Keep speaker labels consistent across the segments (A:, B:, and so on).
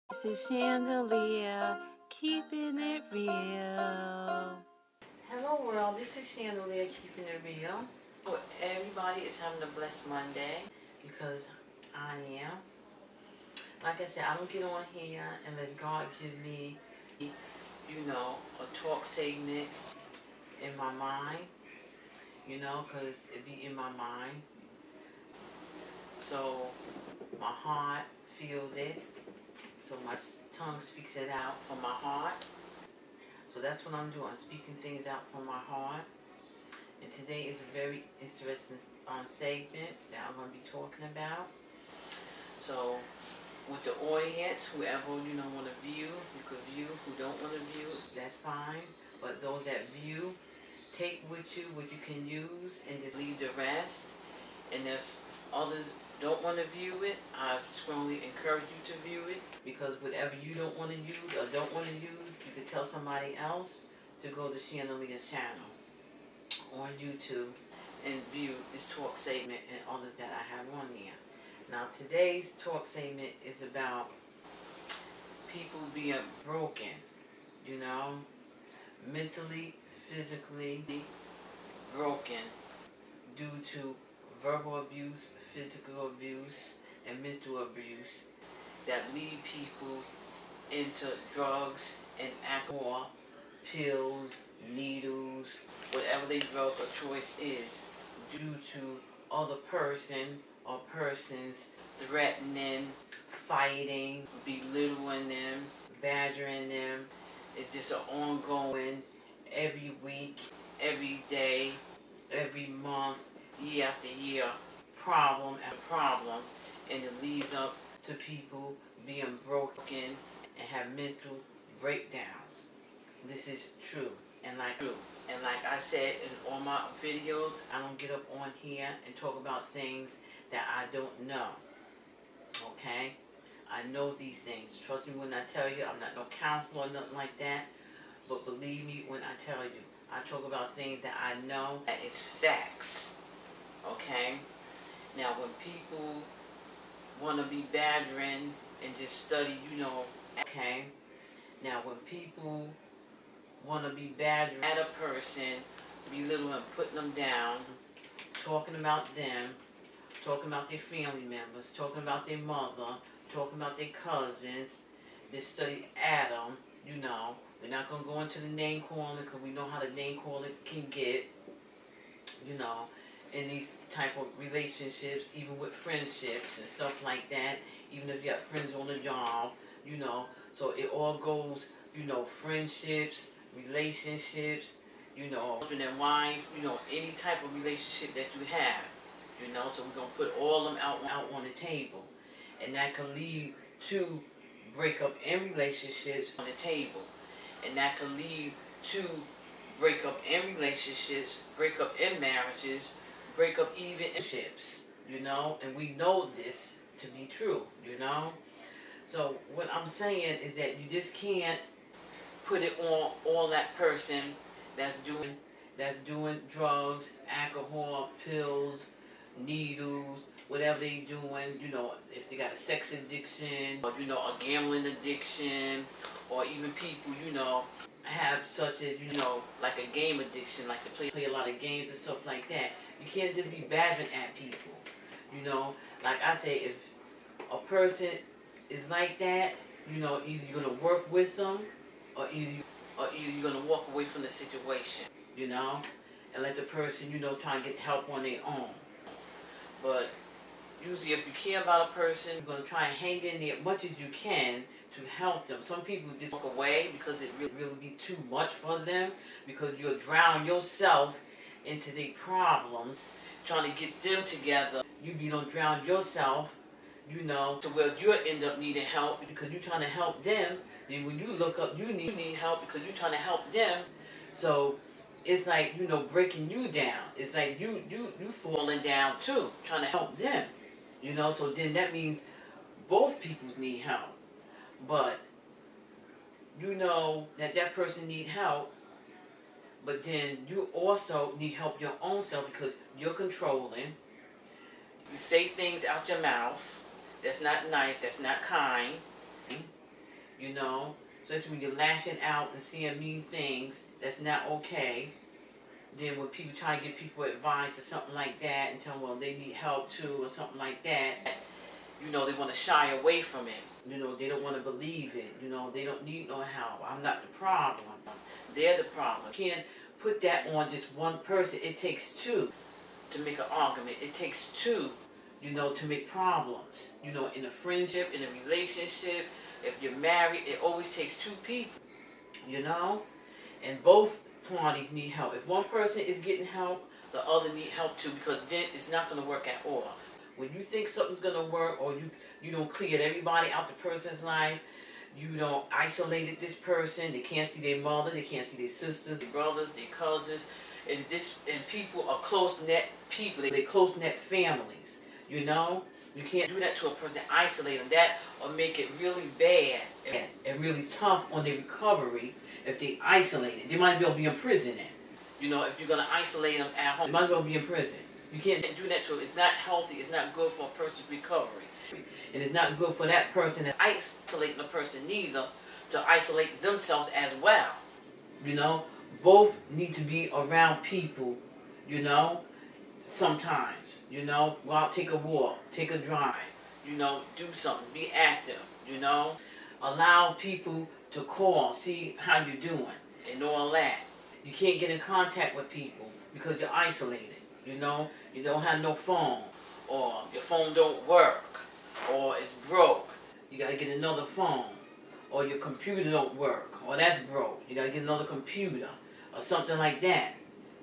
A: This is Chandelier, keeping it real. Hello world, this is Chandelier, keeping it real. So everybody is having a blessed Monday because I am. Like I said, I don't get on here unless God give me, a talk segment in my mind, because it be in my mind. So my heart feels it. So my tongue speaks it out from my heart. So that's what I'm doing. I'm speaking things out from my heart. And today is a very interesting segment that I'm going to be talking about. So with the audience, whoever want to view, you could view. Who don't want to view, that's fine. But those that view, take with you what you can use and just leave the rest. And if others don't want to view it, I strongly encourage you to view it, because whatever you don't want to use or don't want to use, you can tell somebody else to go to Chandelier's channel on YouTube and view this talk segment and others that I have on here. Now today's talk segment is about people being broken, mentally, physically broken due to verbal abuse, physical abuse, and mental abuse that lead people into drugs and alcohol, pills, needles, whatever their drug of choice is, due to other person or persons threatening, fighting, belittling them, badgering them. It's just an ongoing, every week, every day, every month, year after year, problem after problem, and it leads up to people being broken and have mental breakdowns. This is true. And like I said in all my videos, I don't get up on here and talk about things that I don't know. Okay? I know these things. Trust me when I tell you, I'm not no counselor or nothing like that. But believe me when I tell you, I talk about things that I know that it's facts. Okay? Now when people want to be badgering and just study, okay? Now when people want to be badgering at a person, belittling, putting them down, talking about them, talking about their family members, talking about their mother, talking about their cousins, they study Adam, we're not going to go into the name calling because we know how the name calling can get, in these type of relationships, even with friendships and stuff like that, even if you got friends on the job, so it all goes, friendships, relationships, husband and wife, any type of relationship that you have, so we're going to put all of them out on the table. And that can lead to breakup in relationships on the table. And that can lead to breakup in relationships, breakup in marriages, breakup even in ships, and we know this to be true, So what I'm saying is that you just can't put it on all that person that's doing drugs, alcohol, pills, needles, whatever they doing, if they got a sex addiction, or, a gambling addiction, or even people, have such as, like a game addiction, like to play a lot of games and stuff like that. You can't just be badgering at people, Like I say, if a person is like that, either you're going to work with them, or either you're going to walk away from the situation, and let the person, try and get help on their own. But usually if you care about a person, you're going to try and hang in there as much as you can to help them. Some people just walk away because it really be too much for them, because you'll drown yourself into their problems, trying to get them together. You don't drown yourself, to where you'll end up needing help because you're trying to help them. Then when you look up, you need help because you're trying to help them. So it's like, breaking you down. It's like you falling down too, trying to help them. So then that means both people need help. But that person need help, but then you also need help your own self because you're controlling. You say things out your mouth that's not nice, that's not kind. you know. Especially when you're lashing out and seeing mean things, that's not okay. Then when people try to give people advice or something like that and tell them, well, they need help too or something like that, you know, they want to shy away from it. You know, they don't want to believe it. You know, they don't need no help. I'm not the problem. They're the problem. You can't put that on just one person. It takes two to make an argument. It takes two, you know, to make problems. You know, in a friendship, in a relationship, if you're married, it always takes two people, you know? And both parties need help. If one person is getting help, the other need help too, because then it's not going to work at all. When you think something's going to work, or you don't clear everybody out the person's life, you don't isolated this person, they can't see their mother, they can't see their sisters, their brothers, their cousins, and people are close-knit people, they're close-knit families, you know? You can't do that to a person, isolate them. That will make it really bad and really tough on their recovery if they isolate it. They might as well be in prison then. You know, if you're going to isolate them at home, they might as well be in prison. You can't do that to them. It's not healthy. It's not good for a person's recovery. And it's not good for that person that's isolating the person neither to isolate themselves as well. You know, both need to be around people, you know, sometimes, you know, go out, take a walk, take a drive, you know, do something, be active, you know. Allow people to call, see how you're doing, and all that. You can't get in contact with people because you're isolated. You know, you don't have no phone, or your phone don't work, or it's broke. You gotta get another phone, or your computer don't work, or that's broke. You gotta get another computer, or something like that.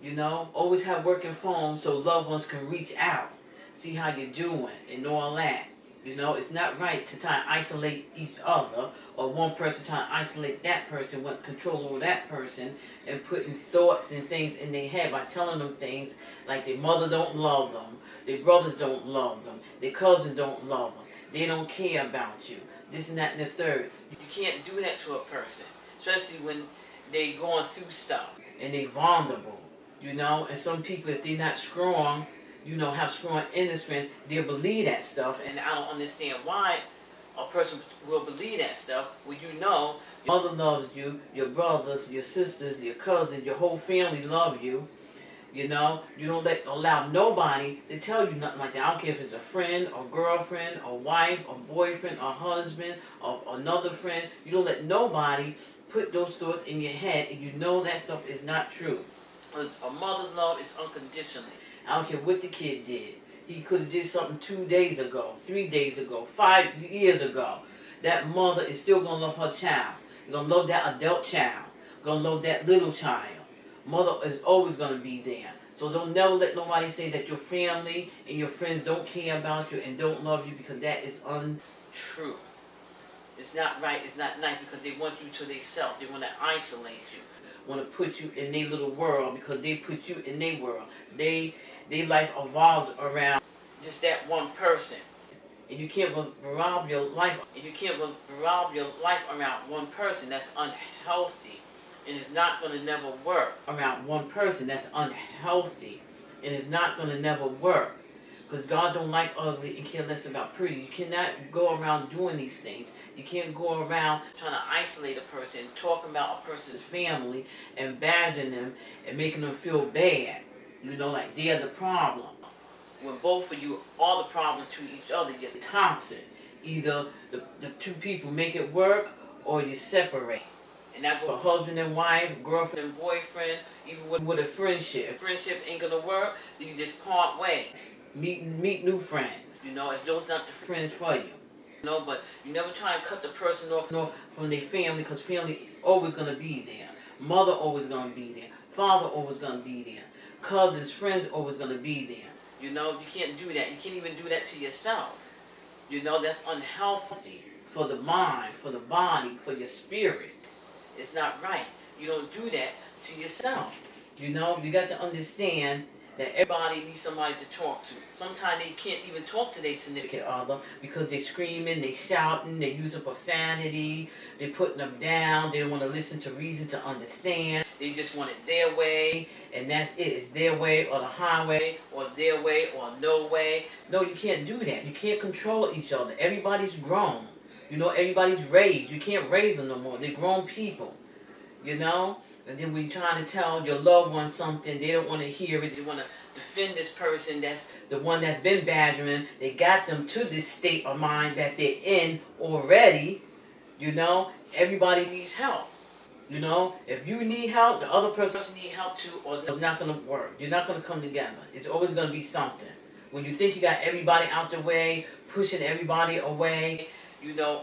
A: You know, always have working phones so loved ones can reach out, see how you're doing, and all that. You know, it's not right to try and isolate each other, or one person trying to isolate that person, want control over that person, and putting thoughts and things in their head by telling them things like their mother don't love them, their brothers don't love them, their cousins don't love them, they don't care about you, this and that and the third. You can't do that to a person, especially when they're going through stuff and they're vulnerable, you know. And some people, if they're not strong, you know, have strong inner strength, they'll believe that stuff. And I don't understand why a person will believe that stuff when you know your mother loves you, your brothers, your sisters, your cousins, your whole family love you. You know, you don't allow nobody to tell you nothing like that. I don't care if it's a friend, or girlfriend, or wife, or boyfriend, or husband, or another friend. You don't let nobody put those thoughts in your head, and you know that stuff is not true. A mother's love is unconditional. I don't care what the kid did. He could have did something 2 days ago, 3 days ago, 5 years ago. That mother is still going to love her child. Going to love that adult child. Going to love that little child. Mother is always going to be there. So don't never let nobody say that your family and your friends don't care about you and don't love you, because that is untrue. It's not right. It's not nice, because they want you to themselves. They want to isolate you. Want to put you in their little world because they put you in their world. Their life evolves around just that one person. And you can't revolve your life. And you can't revolve your life around one person. That's unhealthy. And it's not going to never work. Around one person, that's unhealthy. And it's not going to never work. Because God don't like ugly and care less about pretty. You cannot go around doing these things. You can't go around trying to isolate a person, talking about a person's family, and badgering them and making them feel bad. You know, like they're the problem. When both of you are the problem to each other, you're toxic. Either the two people make it work, or you separate. And that goes for husband and wife, girlfriend and boyfriend, even with a friendship. If friendship ain't gonna work, then you just part ways. Meet new friends. You know, if those not the friends for you. You know, but you never try and cut the person off from their family, because family always gonna be there. Mother always gonna be there. Father always gonna be there. Cousins, friends always gonna be there. You know, you can't do that. You can't even do that to yourself. You know, that's unhealthy for the mind, for the body, for your spirit. It's not right. You don't do that to yourself. You know, you got to understand that everybody needs somebody to talk to. Sometimes they can't even talk to their significant other because they're screaming, they're shouting, they're using profanity, they're putting them down, they don't want to listen to reason to understand. They just want it their way, and that's it. It's their way or the highway, or it's their way or no way. No, you can't do that. You can't control each other. Everybody's grown. You know, everybody's raised. You can't raise them no more. They're grown people. You know? And then when you're trying to tell your loved one something, they don't want to hear it. They want to defend this person that's the one that's been badgering. They got them to this state of mind that they're in already. You know? Everybody needs help. You know? If you need help, the other person needs help too, or it's not going to work. You're not going to come together. It's always going to be something. When you think you got everybody out the way, pushing everybody away, you know,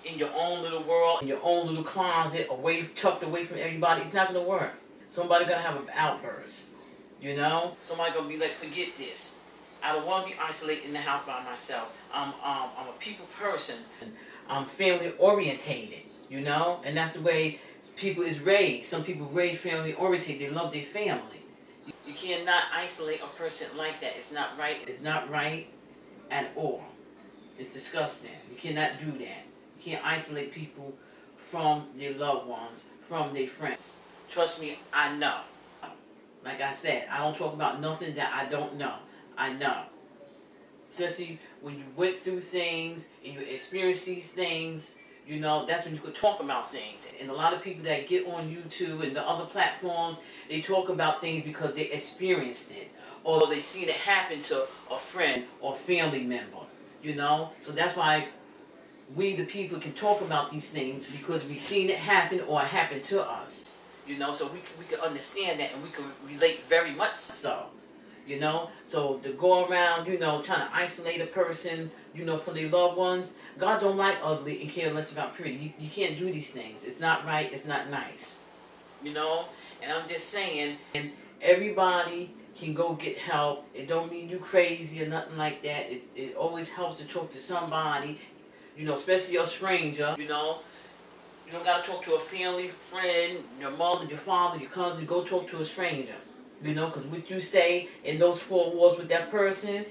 A: in your own little world, in your own little closet, tucked away from everybody, it's not going to work. Somebody going to have an outburst, you know? Somebody going to be like, forget this. I don't want to be isolated in the house by myself. I'm a people person. I'm family orientated, you know? And that's the way people is raised. Some people raised family orientated. They love their family. You cannot isolate a person like that. It's not right. It's not right at all. It's disgusting. You cannot do that. You can't isolate people from their loved ones, from their friends. Trust me, I know. Like I said, I don't talk about nothing that I don't know. I know. Especially when you went through things and you experienced these things, you know, that's when you could talk about things. And a lot of people that get on YouTube and the other platforms, they talk about things because they experienced it. Or they seen it happen to a friend or family member, you know. So that's why we, the people, can talk about these things because we've seen it happen or it happened to us. You know, so we can understand that and we can relate very much so. You know, so to go around, you know, trying to isolate a person, you know, from their loved ones, God don't like ugly and care less about pretty. You can't do these things. It's not right. It's not nice. You know, and I'm just saying, and everybody can go get help. It don't mean you crazy or nothing like that. It always helps to talk to somebody, you know, especially a stranger, you know. You don't got to talk to a family, friend, your mother, your father, your cousin. Go talk to a stranger. You know, because what you say in those four walls with that person,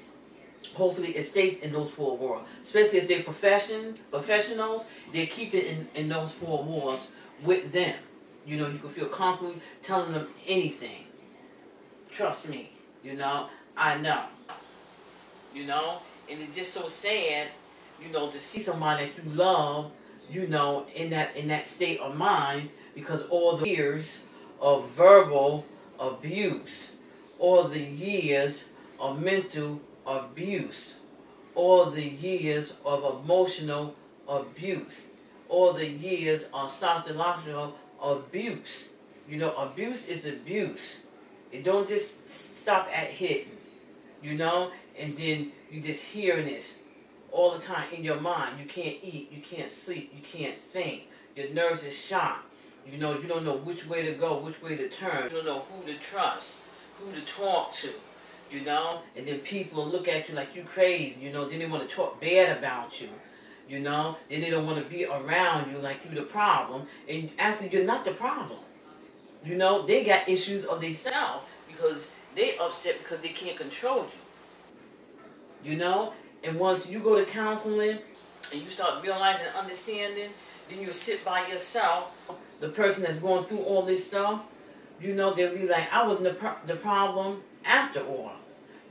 A: hopefully it stays in those four walls. Especially if they're professionals, they keep it in those four walls with them. You know, you can feel comfortable telling them anything. Trust me, you know, I know. You know, and it's just so sad, you know, to see somebody that you love, you know, in that state of mind, because all the years of verbal abuse, all the years of mental abuse, all the years of emotional abuse, all the years of psychological abuse. You know, abuse is abuse. It don't just stop at hitting, you know, and then you just hearing this all the time in your mind. You can't eat, you can't sleep, you can't think. Your nerves is shot. You know, you don't know which way to go, which way to turn. You don't know who to trust, who to talk to, you know. And then people look at you like you crazy, you know. Then they want to talk bad about you, you know. Then they don't want to be around you like you the problem. And actually, you're not the problem. You know, they got issues of themselves because they upset because they can't control you. You know. And once you go to counseling and you start realizing and understanding, then you sit by yourself. The person that's going through all this stuff, you know, they'll be like, I wasn't the problem after all.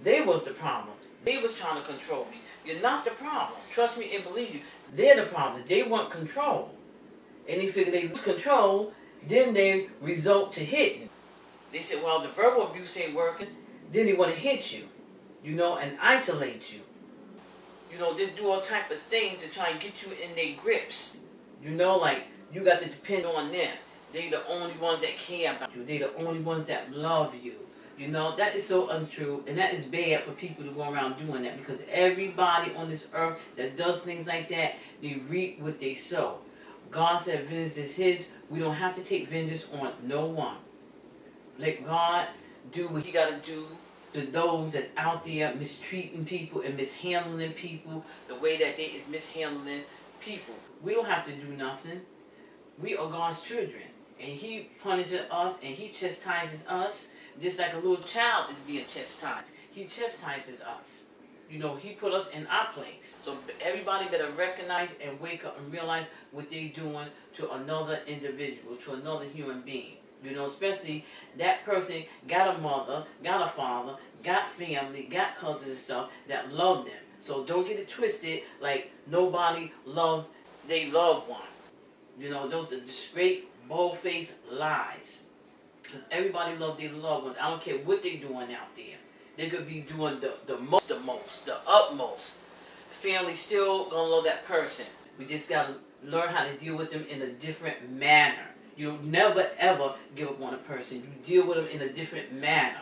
A: They was the problem. They was trying to control me. You're not the problem. Trust me and believe you. They're the problem. They want control. And they figure they lose control, then they result to hitting. They said, well, the verbal abuse ain't working. Then they want to hit you, you know, and isolate you. You know, just do all type of things to try and get you in their grips. You know, like, you got to depend on them. They the only ones that care about you. They the only ones that love you. You know, that is so untrue. And that is bad for people to go around doing that. Because everybody on this earth that does things like that, they reap what they sow. God said vengeance is his. We don't have to take vengeance on no one. Let God do what he got to do to those that's out there mistreating people and mishandling people the way that they is mishandling people. We don't have to do nothing. We are God's children. And he punishes us and he chastises us just like a little child is being chastised. He chastises us. You know, he put us in our place. So everybody better recognize and wake up and realize what they're doing to another individual, to another human being. You know, especially that person got a mother, got a father, got family, got cousins and stuff that love them. So don't get it twisted like nobody loves they loved one. You know, those are the straight, bold-faced lies. Because everybody loves their loved ones. I don't care what they're doing out there. They could be doing the utmost. Family still gonna love that person. We just gotta learn how to deal with them in a different manner. You'll never ever give up on a person. You deal with them in a different manner.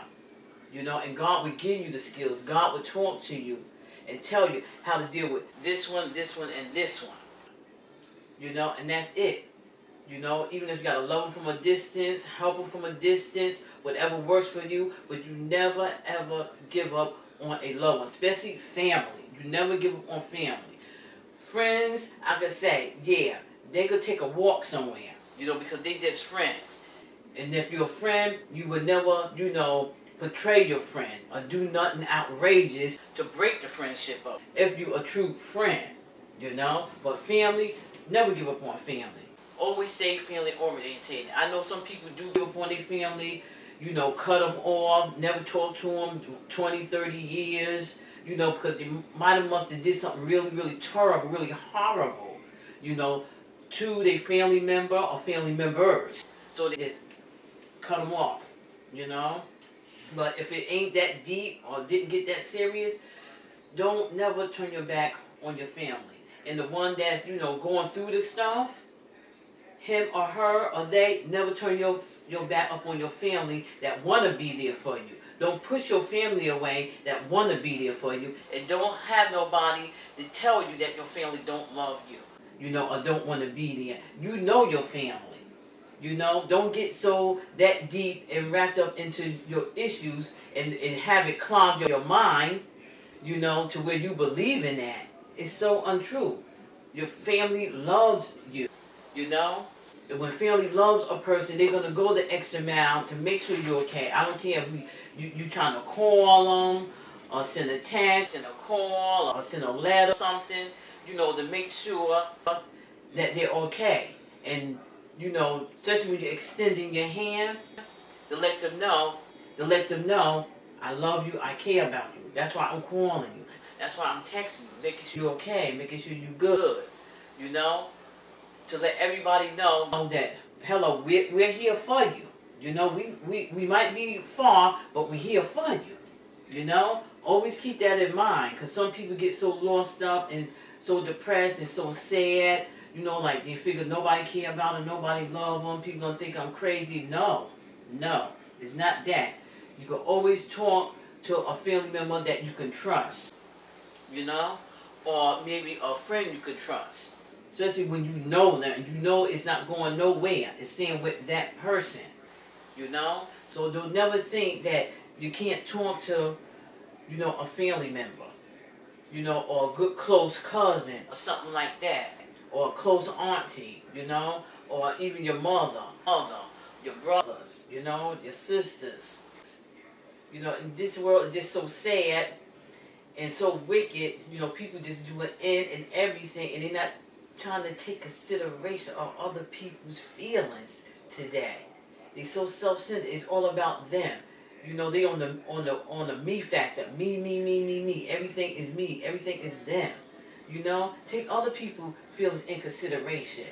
A: You know, and God will give you the skills. God will talk to you and tell you how to deal with this one, and this one. You know, and that's it. You know, even if you got to love them from a distance, help them from a distance, whatever works for you, but you never ever give up on a loved one, especially family. You never give up on family. Friends, I could say, yeah, they could take a walk somewhere, you know, because they just friends. And if you're a friend, you would never, you know, betray your friend or do nothing outrageous to break the friendship up if you're a true friend, you know. But family, never give up on family. Always stay family oriented. I know some people do give up on their family, you know, cut them off, never talk to them 20, 30 years, you know, because they must have did something really, really terrible, really horrible, you know, to their family member or family members. So they just cut them off, you know. But if it ain't that deep or didn't get that serious, don't never turn your back on your family. And the one that's, you know, going through this stuff, him or her or they, never turn your back up on your family that want to be there for you. Don't push your family away that want to be there for you. And don't have nobody to tell you that your family don't love you, you know, or don't want to be there. You know your family. You know, don't get so that deep and wrapped up into your issues and have it clog your mind, you know, to where you believe in that. It's so untrue. Your family loves you, you know. And when family loves a person, they're going to go the extra mile to make sure you're okay. I don't care if you trying to call them or send a text, send a call or send a letter or something, you know, to make sure that they're okay. And you know, especially when you're extending your hand, to let them know, I love you, I care about you. That's why I'm calling you. That's why I'm texting you, making sure you're okay, making sure you're good. You know, to let everybody know that, hello, we're here for you. You know, we might be far, but we're here for you. You know, always keep that in mind, because some people get so lost up and so depressed and so sad. You know, like they figure nobody care about them, nobody love them, people gonna think I'm crazy. No, it's not that. You can always talk to a family member that you can trust, you know, or maybe a friend you can trust. Especially when you know that, and you know it's not going nowhere, it's staying with that person, you know. So don't never think that you can't talk to, you know, a family member, you know, or a good close cousin or something like that. Or a close auntie, you know, or even your mother, your brothers, you know, your sisters. You know, in this world is just so sad and so wicked, you know, people just do it in and everything, and they're not trying to take consideration of other people's feelings today. They're so self-centered, it's all about them. You know, they on the me factor, me. Everything is me, everything is them. You know, take other people's feelings in consideration.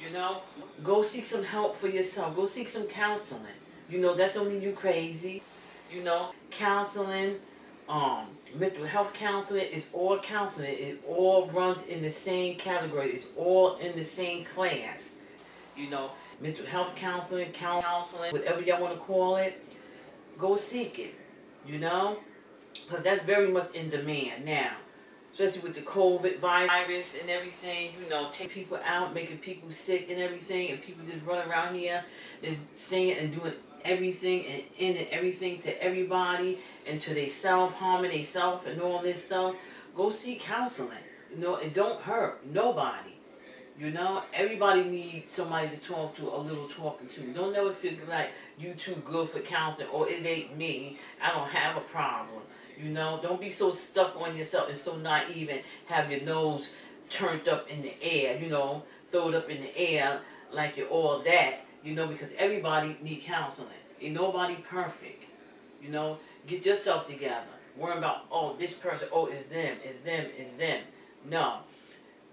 A: You know, go seek some help for yourself. Go seek some counseling. You know, that don't mean you crazy. You know, counseling, mental health counseling is all counseling. It all runs in the same category. It's all in the same class. You know, mental health counseling, whatever y'all want to call it, go seek it. You know, because that's very much in demand now. Especially with the COVID virus and everything, you know, taking people out, making people sick and everything, and people just run around here just saying and doing everything and ending everything to everybody and to themselves, harming themselves and all this stuff. Go seek counseling. You know, it don't hurt nobody. You know, everybody needs somebody to talk to, a little talking to. Don't ever feel like you too good for counseling, or it ain't me, I don't have a problem. You know, don't be so stuck on yourself and so naive and have your nose turned up in the air, you know, throw it up in the air like you're all that, you know, because everybody need counseling. Ain't nobody perfect, you know. Get yourself together. Worry about, oh, this person, oh, it's them. No.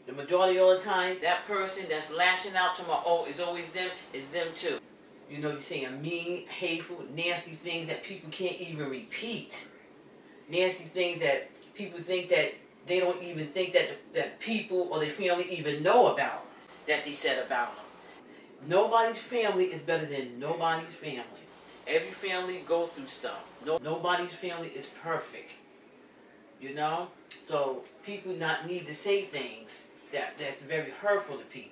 A: The majority of the time, that person that's lashing out to my is always them, is them too. You know, you're saying mean, hateful, nasty things that people can't even repeat. Nasty things that people think that they don't even think that people or their family even know about, that they said about them. Nobody's family is better than nobody's family. Every family goes through stuff. Nobody's family is perfect. You know? So people not need to say things that's very hurtful to people.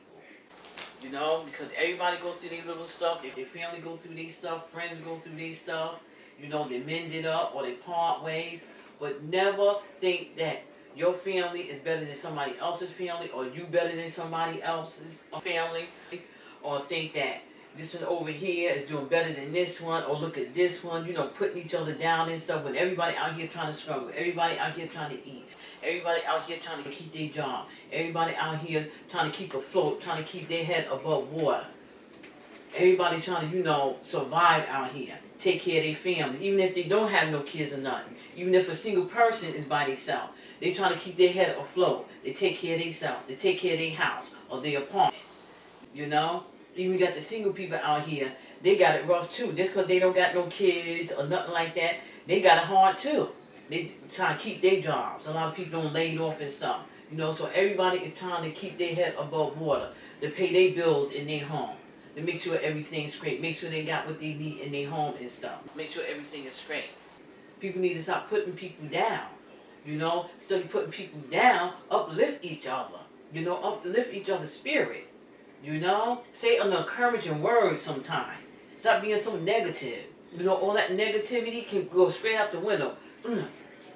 A: You know? Because everybody goes through their little stuff. If their family go through their stuff, friends go through their stuff, you know, they mend it up or they part ways. But never think that your family is better than somebody else's family, or you better than somebody else's family, or think that this one over here is doing better than this one, or look at this one, you know, putting each other down and stuff, when everybody out here trying to struggle, everybody out here trying to eat, everybody out here trying to keep their job, everybody out here trying to keep afloat, trying to keep their head above water. Everybody trying to, you know, survive out here, take care of their family, even if they don't have no kids or nothing, even if a single person is by themselves. They trying to keep their head afloat. They take care of themselves. They take care of their house or their apartment. You know? Even got the single people out here, they got it rough too. Just because they don't got no kids or nothing like that, they got it hard too. They trying to keep their jobs. A lot of people don't laid off and stuff. You know, so everybody is trying to keep their head above water, to pay their bills in their home, to make sure everything's straight, make sure they got what they need in their home and stuff, make sure everything is straight. People need to stop putting people down. You know, instead of putting people down, uplift each other. You know, uplift each other's spirit. You know, say an encouraging word sometime. Stop being so negative. You know, all that negativity can go straight out the window.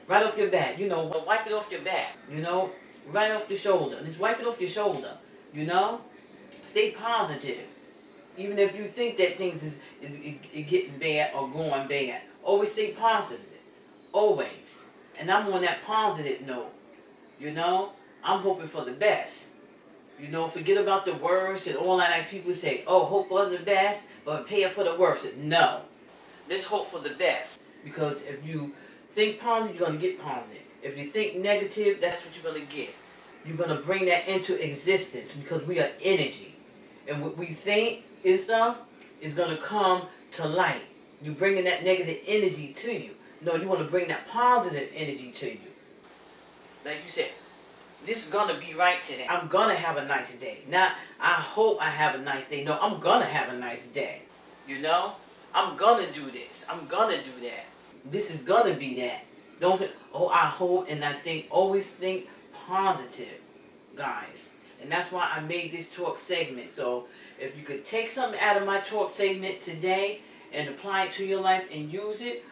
A: Right off your back. You know, wipe it off your back. You know, right off your shoulder. Just wipe it off your shoulder. You know, stay positive. Even if you think that things is getting bad or going bad, always stay positive. Always. And I'm on that positive note. You know, I'm hoping for the best. You know, forget about the worst and all that. Like people say, oh, hope for the best, but prepare for the worst. No. Let's hope for the best. Because if you think positive, you're going to get positive. If you think negative, that's what you're going to get. You're going to bring that into existence, because we are energy. And what we think and stuff is going to come to light. You're bringing that negative energy to you. No, you want to bring that positive energy to you. Like you said, this is going to be right today. I'm going to have a nice day. Not, I hope I have a nice day. No, I'm going to have a nice day. You know? I'm going to do this. I'm going to do that. This is going to be that. Don't think, oh, I hope and I think. Always think positive, guys. And that's why I made this talk segment. So if you could take something out of my talk segment today and apply it to your life and use it,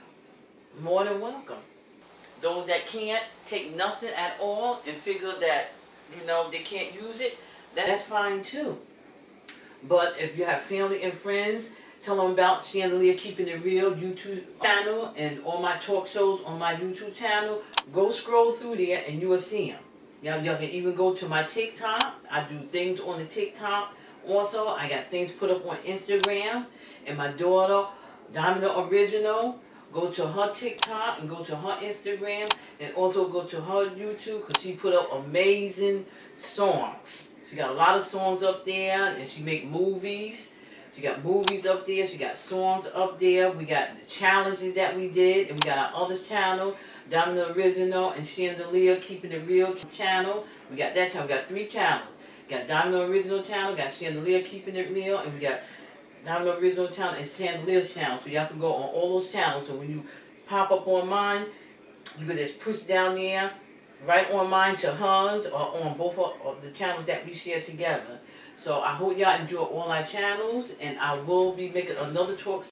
A: more than welcome. Those that can't take nothing at all and figure that, you know, they can't use it, that's fine too. But if you have family and friends, tell them about Chandelier Keeping It Real YouTube channel and all my talk shows on my YouTube channel. Go scroll through there and you will see them. Y'all can even go to my TikTok. I do things on the TikTok. Also, I got things put up on Instagram. And my daughter, Diamond Original, go to her TikTok and go to her Instagram and also go to her YouTube, because she put up amazing songs. She got a lot of songs up there, and she make movies. She got movies up there. She got songs up there. We got the challenges that we did, and we got our other channel, Diamond Original and Chandelier Keeping It Real channel. We got that channel. We got 3 channels. We got Diamond Original channel, got Chandelier Keeping It Real, and we got Diamond Original channel and Chandelier's channel. So y'all can go on all those channels. So when you pop up on mine, you can just push down there, right on mine to hers, or on both of the channels that we share together. So I hope y'all enjoy all our channels, and I will be making another talk